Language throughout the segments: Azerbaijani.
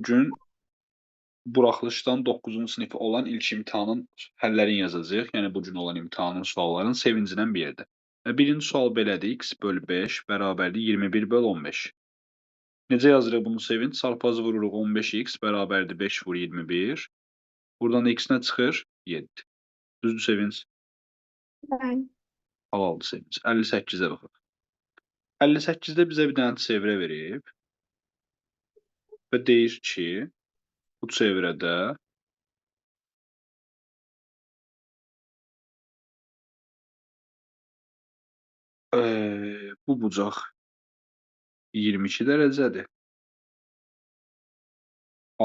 Bugün buraxılışdan 9-cu sinifi olan ilk imtahanın həllərini yazacağıq. Yəni bugün olan imtahanın sualların sevincindən bir yerdə. Birinci sual belədir. X bölü 5 bərabərdir 21 bölü 15. Necə yazırıq bunu sevinç? Çarpazı vururuq 15x bərabərdir 5 vur 21. Buradan x nə çıxır? 7. Düzdür sevinç? Ben. Halaldır sevinç. 58-ə baxaq. 58-də bizə bir dənə çevrə verib və deyir ki, bu çevrədə bu bucaq 22 dərəcədir.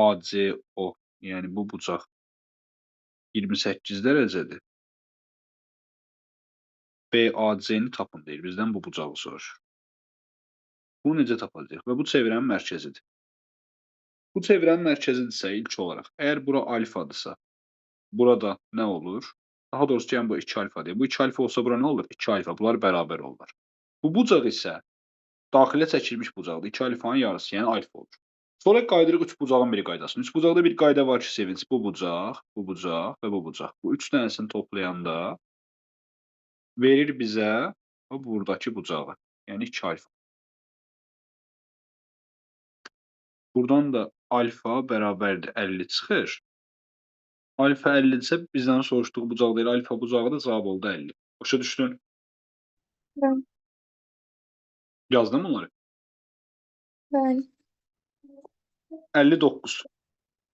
ACO, yəni bu bucaq 28 dərəcədir. BAC-ni tapın deyir. Bizdən bu bucağı soruşur. Bunu necə tapacağıq? Və bu çevrənin mərkəzidir. Bu çevrənin mərkəzidirsə ilk olaraq, əgər bura alfadırsa, burada nə olur? Daha doğrusu yəni bu 2 alfadır. Bu 2 alfa olsa bura nə olur? 2 alfa. Bunlar bərabər olurlar. Bu bucaq isə daxilə çəkilmiş bucaqdır. 2 alfanın yarısı, yəni alfa olur. Sonra qaydırıq 3 bucağın bir qaydasını. 3 bucaqda bir qayda var ki, sevinç. Bu bucaq və bu bucaq. Bu 3 dənəsini toplayanda verir bizə buradakı bucağı. Yəni 2 alfa. Buradan da alfa bərabərdir 50 çıxır. Alfa 50-dirsə bizdən soruşduğu bucaq deyil. Alfa bucağıdır. Cavab oldu 50. Başa düşdün? Ben. Yazdım bunları. Ben. 59.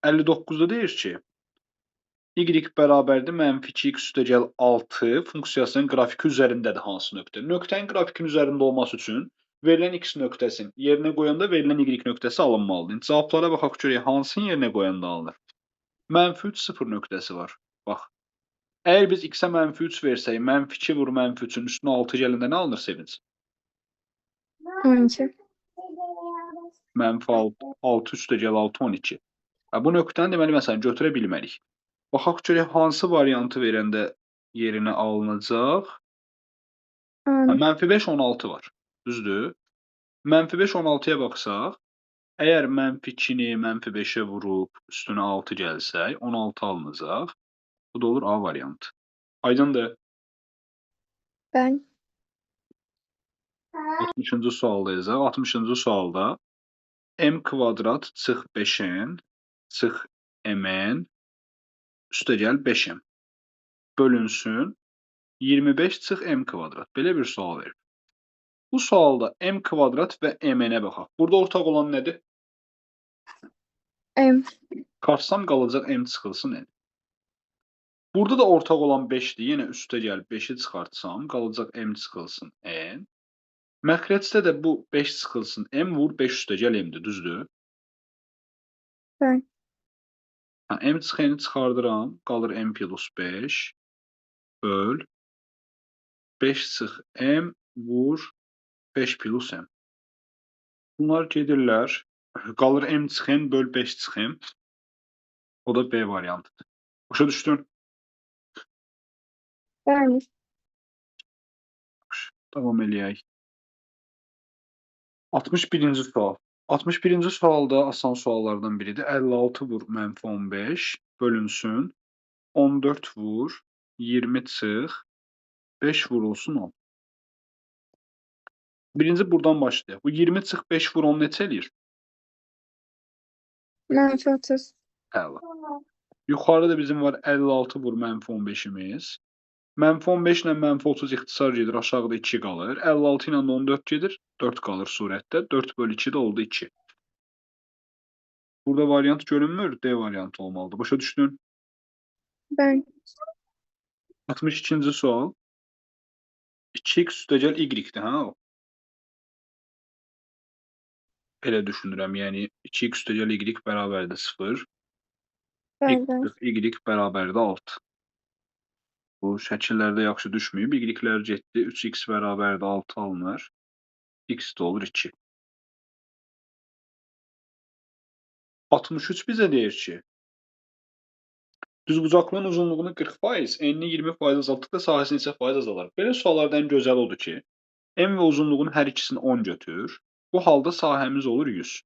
59-da deyir ki, y bərabərdir mənfi 2x üstəgəl 6 funksiyasının qrafiki üzərindədir hansı nöqtə? Nöqtənin qrafikin üzərində olması üçün verilən x nöqtəsinin yerinə qoyanda verilən y nöqtəsi alınmalıdır. Cavablara baxaq görək hansının yerinə qoyanda alınır? Mənfi 3 0 nöqtəsi var. Bax. Əgər biz x-ə mənfi 3 versək, mənfi 2 vur mənfi 3-ün üstünə 6 gələndə nə alınır sevinç? 12. Mənfi 6 üstəgəl 6 12. Bu nöqtəni deməli məsələn götürə bilmərik. Baxaq görək hansı variantı verəndə yerinə alınacaq? Mənfi 5 16 var. Düzdür? Mənfi 5 16-ya baxsaq, əgər mənfi 2-ni mənfi 5-ə vurub üstünə 6 gəlsək, 16 alınacaq. Bu da olur A variantı. Aydındır? Ben. 60-cı sualdayızaq. 60-cı sualda m kvadrat çıx 5n çıx mn üstəgəl 5m bölünsün 25 çıx m kvadrat. Belə bir sual verir. Bu sualda m kvadrat və mn-ə baxaq. Burada ortaq olan nədir? M. Qaçsam qalacaq m çıxılsın n. Burada da ortaq olan 5-dir. Yenə üstə gəl 5-i çıxartsam qalacaq m çıxılsın n. Məxrəcdə də bu 5 çıxılsın m vur 5 üstə gəl m-dir. Düzdür? Ben. M çıx n-i çıxardıram. Qalır m plus 5 böl 5 çıx m vur 5 plus m. Bunlar gedirlər. Qalır m çıx n böl 5 çıx m. O da B variantıdır. Başa düşdün? Ben. Davam eləyək. 61-ci sual. 61-ci sualda asan suallardan biridir. 56 vur mənfi 15 bölünsün. 14 vur 20 çıx 5 vurulsun 10. Birinci buradan başlayaq. Bu 20 çıx 5 vur 10 neçə eləyir? Mənfi 30. Əla. Yuxarıda bizim var 56 vur mənfi 15-imiz. Mənfi 15 ilə mənfi 30 ixtisar gedir, aşağıda 2 qalır. 56 ilə 14 gedir, 4 qalır surətdə. 4 bölü 2 də oldu 2. Burada variant görünmür, D variantı olmalıdır. Başa düşdün? Ben. 62-ci sual. 2x üstəgəl y-dir, hə? Elə düşünürəm, yəni 2x üstəgəl y bərabərdir 0. Ben. Y bərabərdir 6. Bu şəkillərdə yaxşı düşməyib. Y-lər getdi. 3x bərabərdir 6 alınır. X də olur 2. 63 bizə deyir ki, düzbucaqlığın uzunluğunu 40%, enini 20% azaltdıqda sahəsini neçə faiz azalar? Belə suallarda ən gözəl odur ki, en və uzunluğun hər ikisini 10 götür. Bu halda sahəmiz olur 100.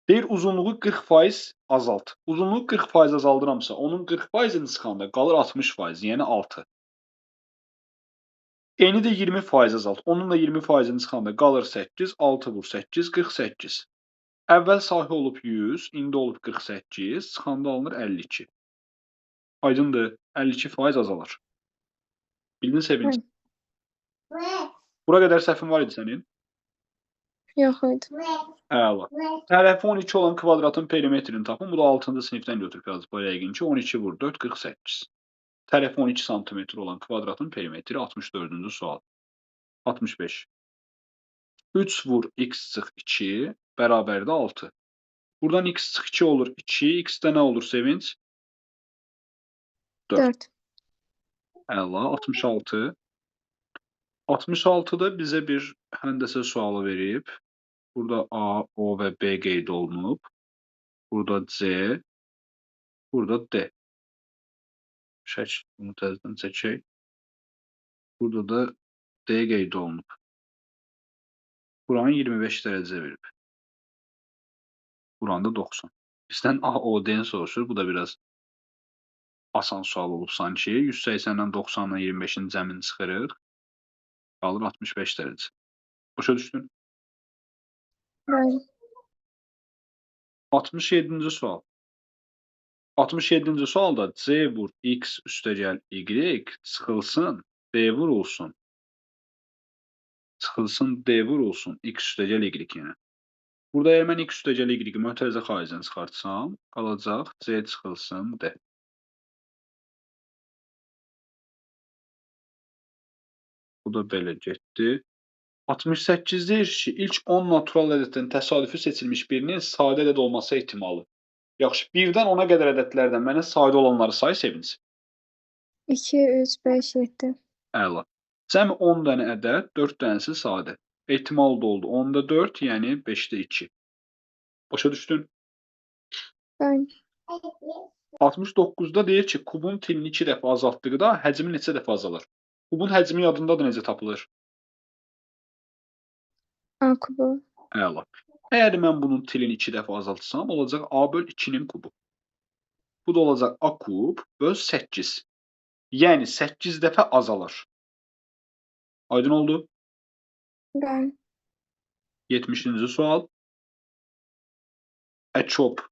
Deyir uzunluğu 40% azalt. Uzunluğu 40% azaldıramsa, onun 40%-ni çıxanda qalır 60%, yəni 6. Eni də 20% azalt. Onun da 20%-ni çıxanda qalır 8. 6 vur 8, 48. Əvvəl sahə olub 100, indi olub 48, çıxanda alınır 52. Aydındır, 52% azalır. Bildin Sevinç? Bəli. Bura qədər səhvin var idi sənin? Yox idi. Əla. Tərəfi 12 olan kvadratın perimetrini tapın. Bu da 6-cı sinifdən götürüb yazıb bu yəqin ki. 12 vur 4, 48. Tərəfi 12 sm olan kvadratın perimetri 64-cü sual. 65. 3 vur x çıx 2 bərabərdə 6. Buradan x çıx 2 olur 2. X-də nə olur Sevinç? 4. 4. Əla. 66. 66-da bizə bir həndəsə sualı verib. Burada A, O və B qeyd olunub. Burada C, burada D. Bunu təzədən çəkək. Burada da D qeyd olunub. Buranı 25 dərəcə verib. Buranı da 90. Bizdən A, O, D-ni soruşur. Bu da biraz asan sual olub sanki. 180-dən 90-dan 25-in cəmini çıxırıq. Qalır 65 dərəcə. Başa düşdün? Bəli. 67-ci sual. 67-ci sualda C vur x üstəgəl y çıxılsın D vurulsun. Çıxılsın D vurulsun x üstəgəl y yəni. Burada əgər mən x üstəgəl y mötərizə xaricdən çıxartsam, qalacaq C çıxılsın D. Bu da belə getdi. 68 deyir ki, ilk 10 natural ədəddən təsadüfi seçilmiş birinin sadə ədəd olması ehtimalı. Yaxşı, 1-dən 10-a qədər ədədlərdən mənə sadə olanları say Sevinç. 2, 3, 5, 7. Əla. Cəmi 10 dənə ədəd, 4 dənəsi sadə. Ehtimal da oldu. 10-da 4, yəni 5-də 2. Başa düşdün? Bəli. 69-da deyir ki, kubun tilini 2 dəfə azaltdıqda həcmi neçə dəfə azalır? Kubun həcmi yadındadır necə tapılır? A kubu. Əla. Əgər mən bunun tilini 2 dəfə azaltsam, olacaq A böl 2-nin kubu. Bu da olacaq A kub böl 8. Yəni 8 dəfə azalır. Aydın oldu? Bəli. 70-ci sual. Əkop.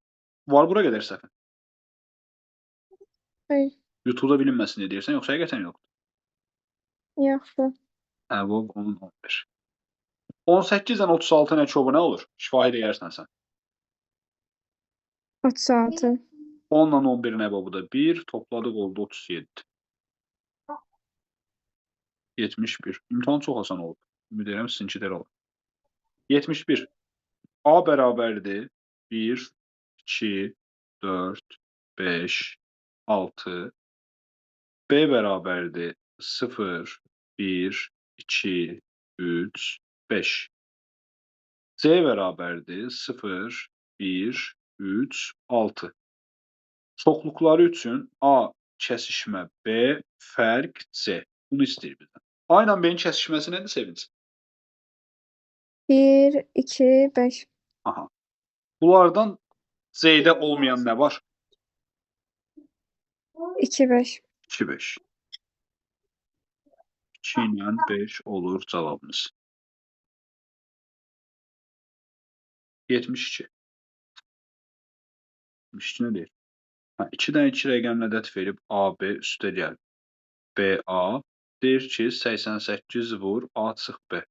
Var bura qədər səhvin? Hayır. YouTube'da bilinməsin deyə deyirsən, yoxsa həqiqətən yoxdur? Yoxdur. Əvvəl 10, 11. 18-dən 36-ın əkobu nə olur? Şifahi deyərsən sən. 36. 10-la 11-in əbəbu da 1, topladıq oldu 37. 71. İmtahan çox asan oldu. Ümid edirəm sizinki də elə olur. 71. A bərabərdir 1, 2, 4, 5, 6. B bərabərdir 0, 1, 2, 3, 5. C bərabərdir 0, 1, 3, 6. Çoxluqları üçün A kəsişmə B, fərq C. Bunu istəyir bizdən. A ilə B-nin kəsişməsi nədir Sevinç? 1, 2, 5. Aha. Bunlardan C-də olmayan nə var? 2, 5. 2, 5. 2 ilə 5 olur cavabımız. 72. 72 nə deyir? 2-dən 2 rəqəmli ədəd verib AB üstəgəl BA deyir ki, 88 vur A çıx B.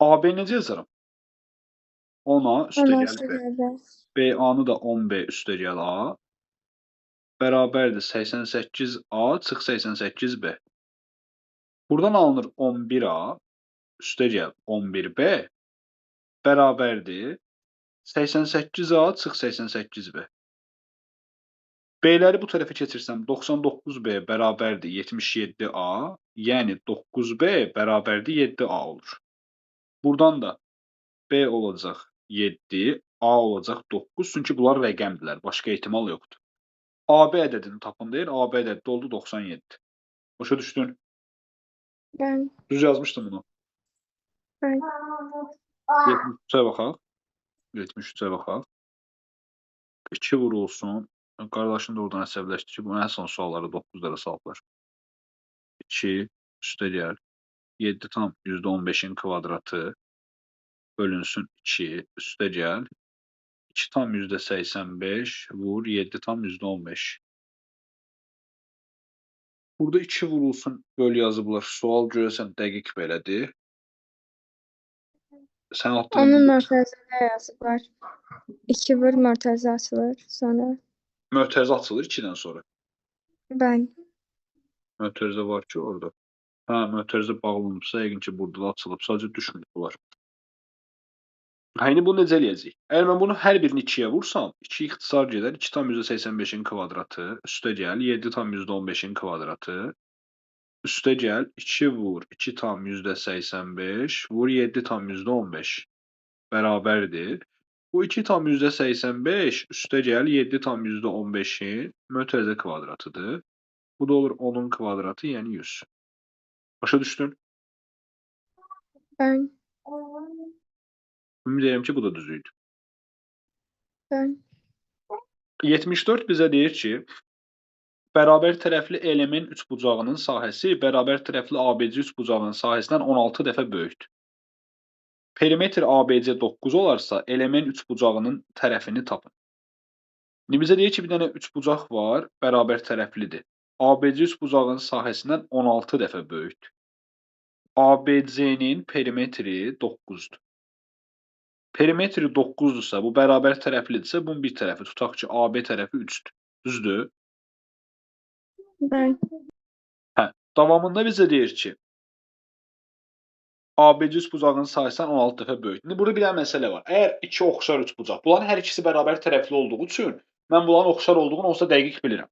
AB necə yazaram? 10A üstəgəl B. BA-nı da 10B üstəgəl A bərabərdir 88A çıx 88B. Buradan alınır 11A üstəgəl 11B bərabərdir 88A çıx 88B. B-ləri bu tərəfə keçirsəm 99B bərabərdir 77A, yəni 9B bərabərdir 7A olur. Buradan da B olacaq 7, A olacaq 9, çünki bunlar rəqəmdirlər, başqa ehtimal yoxdur. AB ədədini tapın deyir, AB ədədi oldu 97. Başa düşdün? Bəli. Düz yazmışdım bunu. Bəli. 73-ə baxaq. 73'e baxaq. 2 vurulsun. Qardaşım da oradan əsəbləşdi ki, bu ən son sualları 9-lara salıblar. 2 üstə gəl 7 tam %15'in kvadratı bölünsün 2 üstə gəl 2 tam %85 vur 7 tam %15. Burada 2 vurulsun böl yazıblar. Sual görəsən dəqiq belədir. Sən Onun atdığın mörtəzədə yazıblar. 2 vur mörtəzə açılır. Sonra mötərizə açılır 2-dən sonra. ben. Mötərizə var ki orada. Hə, mötərizə bağlanıbsa, yəqin ki burada da açılıb. Sadəcə düşmür bunlar. İndi bunu necə eləyəcəyik? Əgər mən bunu hər birini 2-yə vursam, 2 ixtisar gedər. 2 tam %85'in kvadratı üstə gəl 7 tam %15'in kvadratı üstə gəl 2 vur 2 tam %85 vur 7 tam %15 bərabərdir. Bu 2 tam %85 üstə gəl 7 tam %15'in mötərizə kvadratıdır. Bu da olur 10'un kvadratı, yəni 100. Başa düşdün? Ben. Ümid edirəm ki, bu da düz idi. Ben. 74 bizə deyir ki, bərabər tərəfli elemin üçbucağının sahəsi bərabər tərəfli ABC üçbucağının sahəsindən 16 dəfə böyükdür. Perimetr ABC 9 olarsa, element üçbucağının tərəfini tapın. İndi bizə deyir ki, bir dənə üçbucaq var, bərabər tərəflidir. ABC üçbucağının sahəsindən 16 dəfə böyükdür. ABC-nin perimetri 9'dur. Perimetri 9'dursa, bu bərabər tərəflidirsə, bunun bir tərəfi tutaq ki, AB tərəfi 3'dür. Düzdür? Ben. Hə, davamında bizə deyir ki, ABC üçbucağının sahəsindən 16 dəfə böyükdür. İndi burada bir dənə məsələ var. Əgər iki oxşar üçbucaq, bunların hər ikisi bərabər tərəfli olduğu üçün, mən bunların oxşar olduğunu onsuz da dəqiq bilirəm.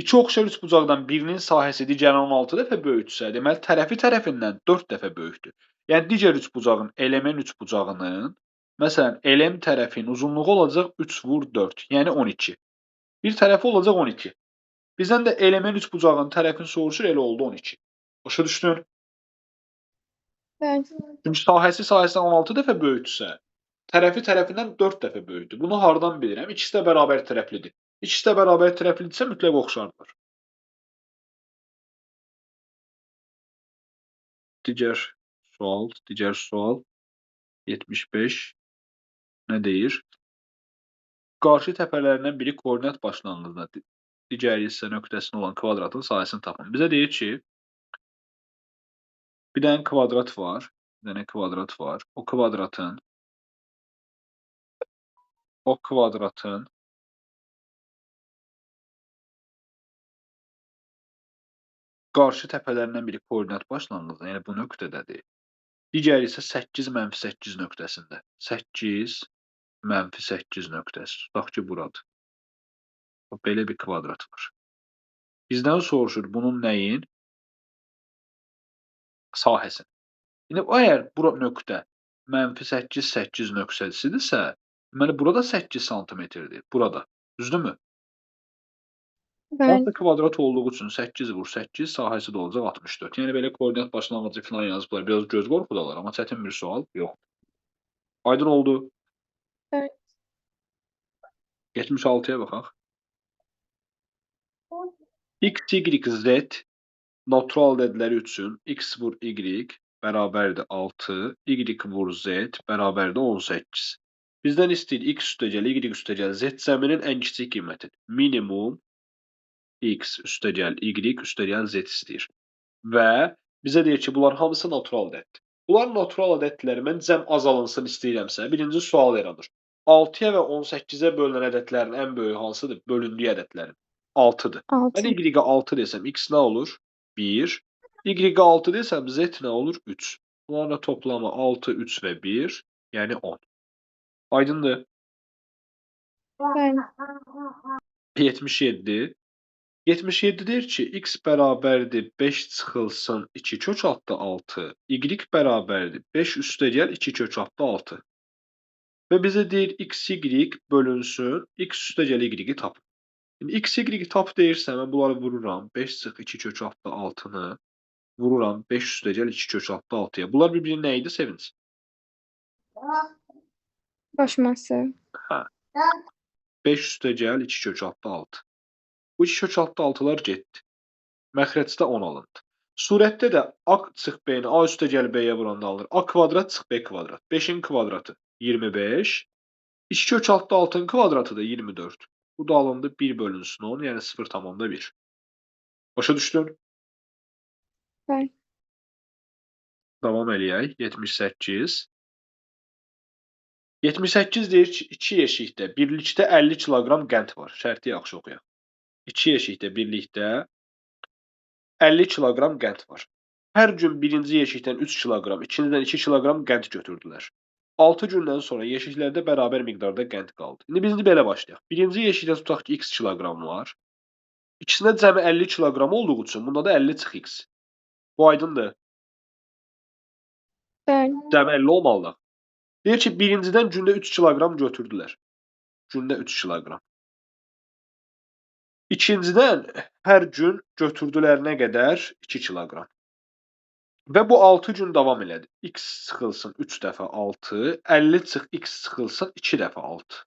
İki oxşar üçbucaqdan birinin sahəsi digərinin 16 dəfə böyükdürsə, deməli tərəfi tərəfindən 4 dəfə böyükdür. Yəni digər üçbucağın element üçbucağının, məsələn, elem tərəfinin uzunluğu olacaq 3 vur 4, yəni 12. Bir tərəfi olacaq 12. Bizdən də element üçbucağının tərəfini soruşur, elə oldu 12. Başa düşdün? Ben. Çünki sahəsi sahəsindən 16 dəfə böyükdürsə, tərəfi tərəfindən 4 dəfə böyükdür. Bunu hardan bilirəm? İkisi də bərabər tərəflidir. İkisi də bərabər tərəflidirsə mütləq oxşardır. Digər sual 75 nə deyir? Qarşı təpələrindən biri koordinat başlanğıcında digər hissə nöqtəsində olan kvadratın sahəsini tapın. Bizə deyir ki, bir dənə kvadrat var. Bir dənə kvadrat var. O kvadratın qarşı təpələrindən biri koordinat başlanğıcında, yəni bu nöqtədədir. Digəri isə 8 mənfi 8 nöqtəsində. 8 mənfi 8 nöqtəsi. Tutaq ki, buradır. Belə bir kvadrat var. Bizdən soruşur bunun nəyin? Sahəsini. İndi əgər bura nöqtə mənfi 8 8 nöqtəsidirsə, deməli burada 8 santimetrdir. Burada. Düzdürmü? Ben. Onsuz kvadrat olduğu üçün 8 vur 8 sahəsi də olacaq 64. Yəni belə koordinat başlanğıcı falan yazıblar. Biraz göz qorxudalar, amma çətin bir sual yox. Aydın oldu. Evet. 76'ya baxaq. X, Y, Z natural ədədləri üçün x vur y bərabərdir 6, y vur z bərabərdir 18. Bizdən istəyir x üstəgəl, y üstəgəl, z cəminin ən kiçik qiyməti. Minimum x üstəgəl, y üstəgəl, z istəyir. Və bizə deyir ki, bunlar hamısı natural ədəddir. Bunlar natural ədədləri mən cəm azalınsın istəyirəmsə, birinci sual yaranır. 6-ya və 18-ə bölünən ədədlərin ən böyüyü hansıdır? Bölündüyü ədədlərin. 6-dır. 6. Mən y-ə 6 desəm, x nə olur? 1. Y-ə 6 desəm, z nə olur? 3. Bunların toplamı 6, 3 və 1, yəni 10. Aydındır? Ben. 77. 77 deyir ki, x bərabərdir 5 çıxılsın 2 kök altı 6, y bərabərdir 5 üstəgəl 2 kök altı 6. Və bizə deyir x, y bölünsün, x üstəgəl y-i tapın. İndi x, y tap deyirsə, mən bunları vururam. 5 çıx 2 kök altı 6-nı vururam 5 üstəgəl 2 kök altı 6-ya. Bunlar bir-birinin nə idi Sevinç? Koşması. Hə. 5 üstəgəl 2 kök altı 6. Bu 2 kök altı 6'lar getdi. Məxrəcdə 10 alındı. Surətdə də a çıx b-ni a üstəgəl b-yə vuranda alınır. A kvadrat çıx b kvadrat. 5'in kvadratı 25. 2 kök altı 6'nın kvadratı da 24. Bu da alındı 1 bölünsün 10, yəni 0,1. Başa düşdün? Bəli. Davam eləyək. 78. 78 deyir ki, 2 yeşikdə birlikdə 50 kiloqram qənd var. Şərti yaxşı oxuyaq. 2 yeşikdə birlikdə 50 kiloqram qənd var. Hər gün birinci yeşikdən 3 kiloqram, ikincidən 2 kiloqram qənd götürdülər. 6 gündən sonra yeşiklərdə bərabər miqdarda qənd qaldı. İndi biz belə başlayaq. Birinci yeşikdə tutaq ki, x kiloqram var. İkisində cəmi 50 kiloqram olduğu üçün bunda da 50 çıx x. Bu aydındır. Bəli. Cəmi 50 olmalıdır. Deyir ki, birincidən gündə 3 kiloqram götürdülər. Gündə 3 kiloqram. İkincidən hər gün götürdülər nə qədər? 2 kiloqram. Və bu 6 gün davam elədi. X çıxılsın 3 dəfə 6, 50 çıx x çıxılsın 2 dəfə 6.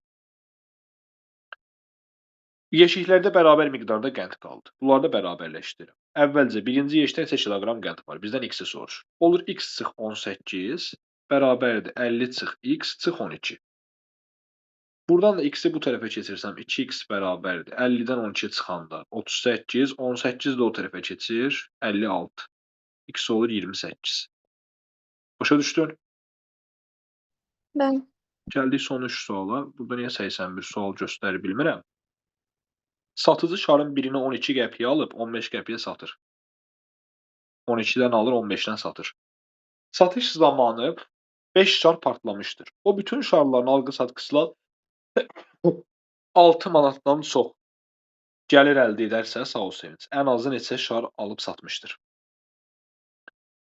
Yeşiklərdə bərabər miqdarda qənd qaldı. Bunları da bərabərləşdirirəm. Əvvəlcə birinci yeşikdə neçə kiloqram qənd var? Bizdən x-i soruşur. Olur x çıx 18 bərabərdir 50 çıx x çıx 12. Buradan da x-i bu tərəfə keçirsəm 2x bərabərdir. 50-dən 12 çıxanda 38, 18 də o tərəfə keçir 56. X olur 28. Başa düşdün? Bəli. Gəldik son 3 suala. Burada niyə 81 sual göstərir bilmirəm. Satıcı şarın birini 12 qəpiyə alıb 15 qəpiyə satır. 12-dən alır 15-dən satır. Satış zamanı 5 şar partlamışdır. O bütün şarların alqı-satqısıyla 6 manatdan çox gəlir əldə edərsə sağ ol sevinç. Ən azı neçə şar alıb satmışdır.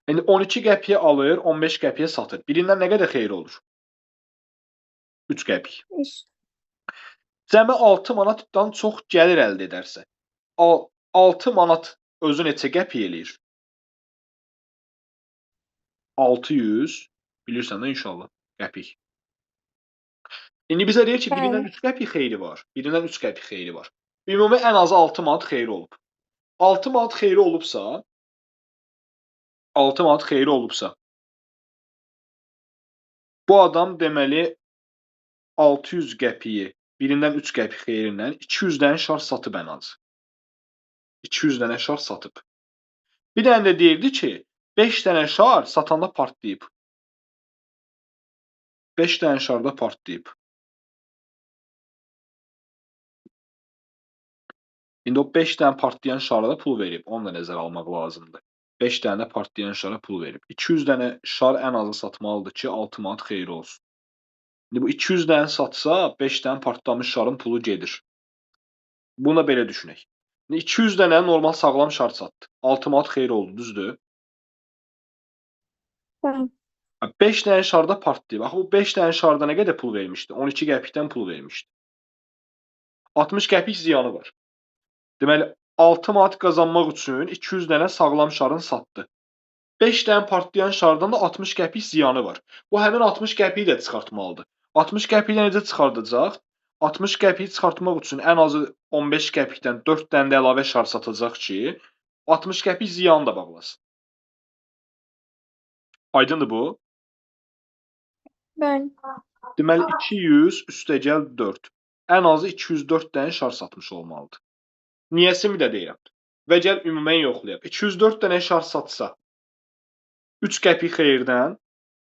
İndi 12 qəpiyə alır, 15 qəpiyə satır. Birindən nə qədər xeyir olur? 3 qəpik. 3. Cəmi 6 manatdan çox gəlir əldə edərsə, 6 manat özü neçə qəpik eləyir? 600, bilirsən də inşallah, qəpik. İndi bizə deyir ki, birindən 3 qəpik xeyri var, birindən 3 qəpik xeyri var. Ümumi ən azı 6 manat xeyri olub. 6 manat xeyri olubsa, 6 manat xeyri olubsa, bu adam deməli 600 qəpiyi birindən 3 qəpik xeyrindən 200 dənə şar satıb ən az. 200 dənə şar satıb. Bir dənə də deyirdi ki, 5 dənə şar satanda partlayıb. 5 dənə şarda partlayıb. İndi o 5 dənə partlayan şara da pul verib. Onu da nəzərə almaq lazımdır. 5 dənə partlayan şara pul verib. 200 dənə şar ən azı satmalıdır ki, 6 manat xeyri olsun. İndi bu 200 dənə satsa, 5 dənə partlamış şarın pulu gedir. Bunu da belə düşünək. 200 dənə normal sağlam şar satdı. 6 manat xeyri oldu, düzdür? Bəli. 5 dənə şarda partlayıb. Axı bu 5 dənə şarda nə qədər pul vermişdi? 12 qəpikdən pul vermişdi. 60 qəpik ziyanı var. Deməli, 6 manat qazanmaq üçün 200 dənə sağlam şarın satdı. 5 dənə partlayan şardan da 60 qəpik ziyanı var. Bu həmin 60 qəpiyi də çıxartmalıdır. 60 qəpiyi necə çıxardacaq? 60 qəpiyi çıxartmaq üçün ən azı 15 qəpikdən 4 dənə də əlavə şar satacaq ki, 60 qəpik ziyanı da bağlasın. Aydındır bu? Bəli. Deməli 200 üstəgəl 4. Ən azı 204 dənə şar satmış olmalıdır. Niyəsimi də deyirəm. Və gəl ümumən yoxlayaq. 204 dənə şar satsa 3 qəpik xeyirdən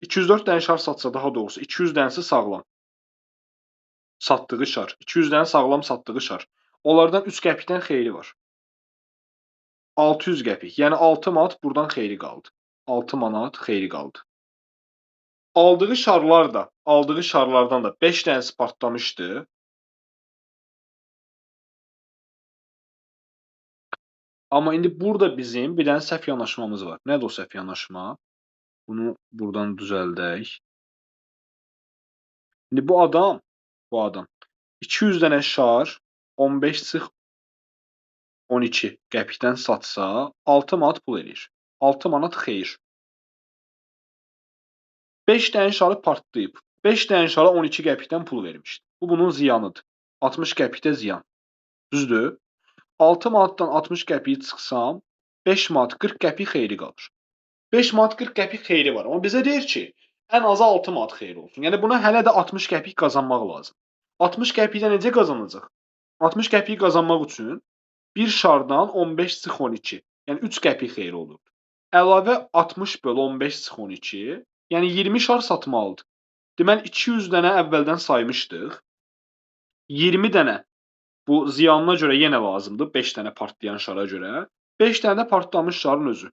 204 dənə şar satsa daha doğrusu 200 dənəsi sağlam. Satdığı şar. 200 dənə sağlam satdığı şar. Onlardan 3 qəpikdən xeyri var. 600 qəpik. Yəni 6 manat buradan xeyri qaldı. 6 manat xeyri qaldı. Aldığı şarlardan da 5 dənəsi partlamışdı. Amma indi burada bizim bir dənə səhv yanaşmamız var. Nədir o səhv yanaşma? Bunu buradan düzəldək. İndi bu adam 200 dənə şar 15 çıx 12 qəpikdən satsa 6 manat pul eləyir. 6 manat xeyir. 5 dənə şarı partlayıb. 5 dənə şara 12 qəpikdən pul vermişdi. Bu bunun ziyanıdır. 60 qəpik də ziyan. Düzdür? 6 manatdan 60 qəpiyi çıxsam, 5 manat 40 qəpik xeyri qalır. 5 manat 40 qəpik xeyri var. Amma bizə deyir ki, ən azı 6 manat xeyri olsun. Yəni buna hələ də 60 qəpik qazanmaq lazım. 60 qəpiyi də necə qazanacaq? 60 qəpiyi qazanmaq üçün bir şardan 15 çıx 12, yəni 3 qəpik xeyri olur. Əlavə 60 böl 15 çıx 12, yəni 20 şar satmalıdır. Deməli 200 dənə əvvəldən saymışdıq. 20 dənə bu ziyanına görə yenə lazımdır, 5 dənə partlayan şara görə. 5 dənə də partlamış şarın özü.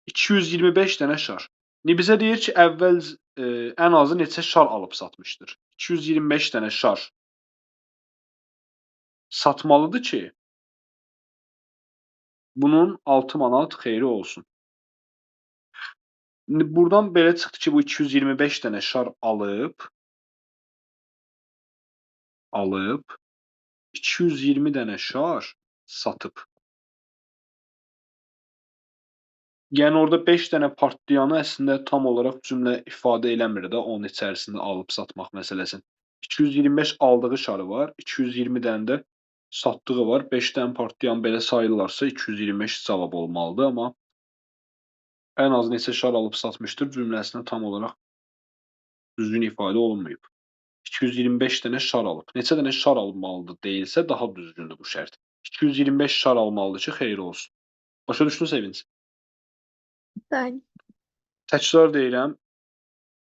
225 dənə şar. İndi bizə deyir ki, əvvəl ən azı neçə şar alıb satmışdır? 225 dənə şar satmalıdır ki, bunun 6 manat xeyri olsun. İndi buradan belə çıxdı ki, bu 225 dənə şar alıb 220 dənə şar satıb. Yəni orada 5 dənə partlayanı əslində tam olaraq cümlə ifadə eləmir də onun içərisində alıb satmaq məsələsini. 225 aldığı şarı var, 220 dənə də satdığı var. 5 dənə partlayan belə sayırlarsa 225 cavab olmalıdır, amma ən az neçə şar alıb satmışdır cümləsində tam olaraq düzgün ifadə olunmayıb. 225 dənə şar alıb. Neçə dənə şar almalıdır deyilsə daha düzgündür bu şərt. 225 şar almalıdır ki, xeyir olsun. Başa düşdün Sevinç? Bəli. Təkrar deyirəm.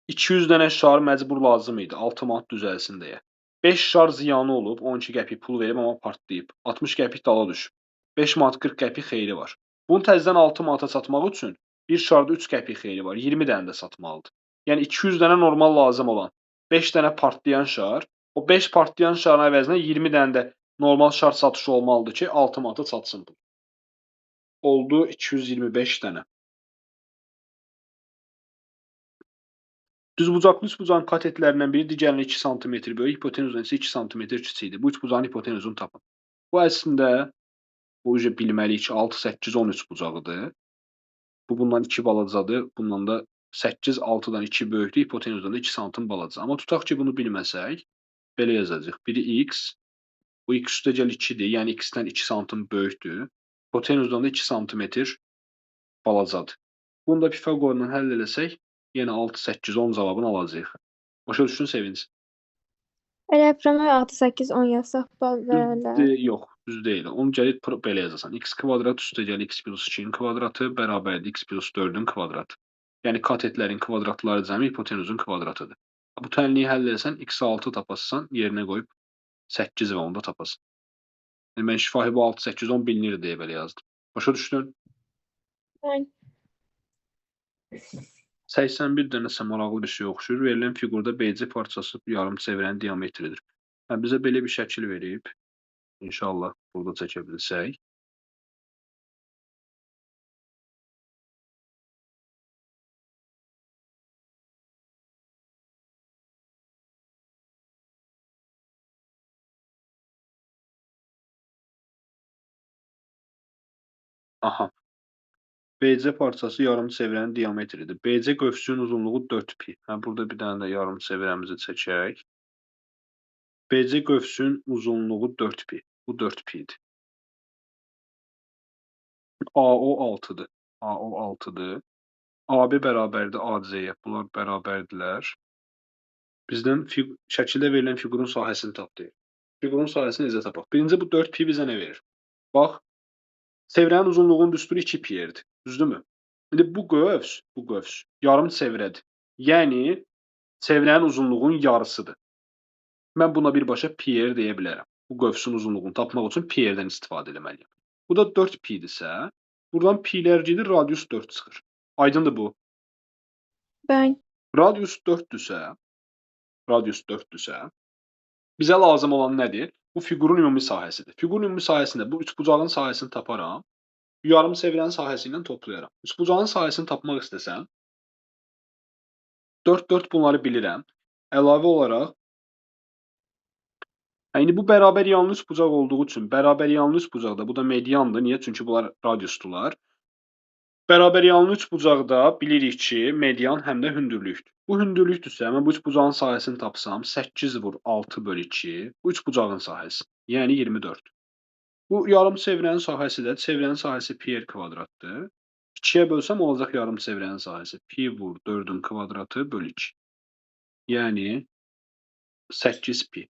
200 dənə şar məcbur lazım idi. 6 manat düzəlsin deyə. 5 şar ziyanı olub, 12 qəpik pul verib amma partlayıb. 60 qəpik dala düşüb. 5 manat 40 qəpik xeyri var. Bunu təzədən 6 manata satmaq üçün bir şarda 3 qəpik xeyri var. 20 dənə də satmalıdır. Yəni 200 dənə normal lazım olan 5 dənə partlayan şar, o 5 partlayan şarın əvəzinə 20 dənə də normal şar satışı olmalıdır ki, 6 manata satsın bu. Oldu 225 dənə. Düzbucaqlı üçbucağın katetlərindən biri digərinə 2 sm böyük, hipotenuzdan isə 2 sm kiçikdir. Bu üçbucağın hipotenuzunu tapın. Bu əslində bu bilməliyik ki, 6, 8, 10 üçbucağıdır. Bu bundan 2 balacadır. Bundan da 8, 6-dan 2 böyükdür. Hipotenuzdan da 2 sm balaca. Amma tutaq ki, bunu bilməsək, belə yazacağıq. Biri x, bu x üstəgəl 2-dir. Yəni x-dən 2 sm böyükdür. Hipotenuzdan da 2 sm balacadır. Bunu da Pifaqorla həll eləsək, yenə 6, 8, 10 cavabını alacağıq. Başa düşdün Sevinç? Əgər promoya 6, 8, 10 yazsaq bal verərlər. Yox, düz deyil. Onu gəlib belə yazasan. X kvadrat üstəgəl x plus 2-nin kvadratı bərabərdir x plus 4-ün kvadratı. Yəni katetlərin kvadratları cəmi hipotenuzun kvadratıdır. Bu tənliyi həll etsən, x6 tapasan, yerinə qoyub 8 və 10 da tapasan. Yəni, mən şifahi bu 6, 8, 10 bilinir deyə belə yazdım. Başa düşdün? Bəli. 81 dənəsə maraqlı bir şey oxşur. Verilən fiqurda BC parçası yarım çevrənin diametridir. Bizə belə bir şəkil verib. İnşallah burada çəkə bilsək. Aha. BC parçası yarım çevrənin diametridir. BC qövsünün uzunluğu 4pi. Burada bir dənə də yarım çevrəmizi çəkək. BC qövsünün uzunluğu 4pi. Bu 4pidir. AO 6-dır. AO 6-dır. AB bərabərdir AC-yə. Bunlar bərabərdirlər. Bizdən şəkildə verilən fiqurun sahəsini tap deyir. Fiqurun sahəsini necə tapaq? Birinci bu 4pi bizə nə verir? Bax, çevrənin uzunluğunun düsturu 2pi-dir. Düzdürmü? İndi bu qövs yarım çevrədir. Yəni, çevrənin uzunluğunun yarısıdır. Mən buna birbaşa pi-r deyə bilərəm. Bu qövsün uzunluğunu tapmaq üçün pi-rdən istifadə etməliyəm. Bu da 4pi-dirsə, buradan pi-lər gedir, radius 4 çıxır. Aydındır bu? Bəli. Radius 4-dürsə, bizə lazım olan nədir? Bu fiqurun ümumi sahəsidir. Fiqurun ümumi sahəsində bu üçbucağın sahəsini taparam, yarım çevrənin sahəsi ilə toplayaram. Üçbucağın sahəsini tapmaq istəsəm, 4 bunları bilirəm. Əlavə olaraq, indi bu bərabər yanlı üçbucaq olduğu üçün, bərabər yanlı üçbucaqda, bu da mediandır. Niyə? Çünki bunlar radiusdular. Bərabər yanlı üçbucaqda bilirik ki, median həm də hündürlükdür. Bu hündürlükdürsə, mən bu üçbucağın sahəsini tapsam, 8 vur 6 bölü 2, bu üçbucağın sahəsi, yəni 24. Bu yarımçevrənin sahəsi də, çevrənin sahəsi pi r kvadratdır. 2-yə bölsəm olacaq yarımçevrənin sahəsi pi vur 4-ün kvadratı bölü 2. Yəni 8 pi.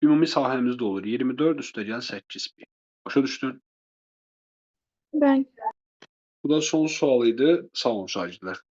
Ümumi sahəmiz də olur 24 üstəgəl 8 pi. Başa düşdün? Ben Bu da son sual idi. Sağ olun şagirdlər.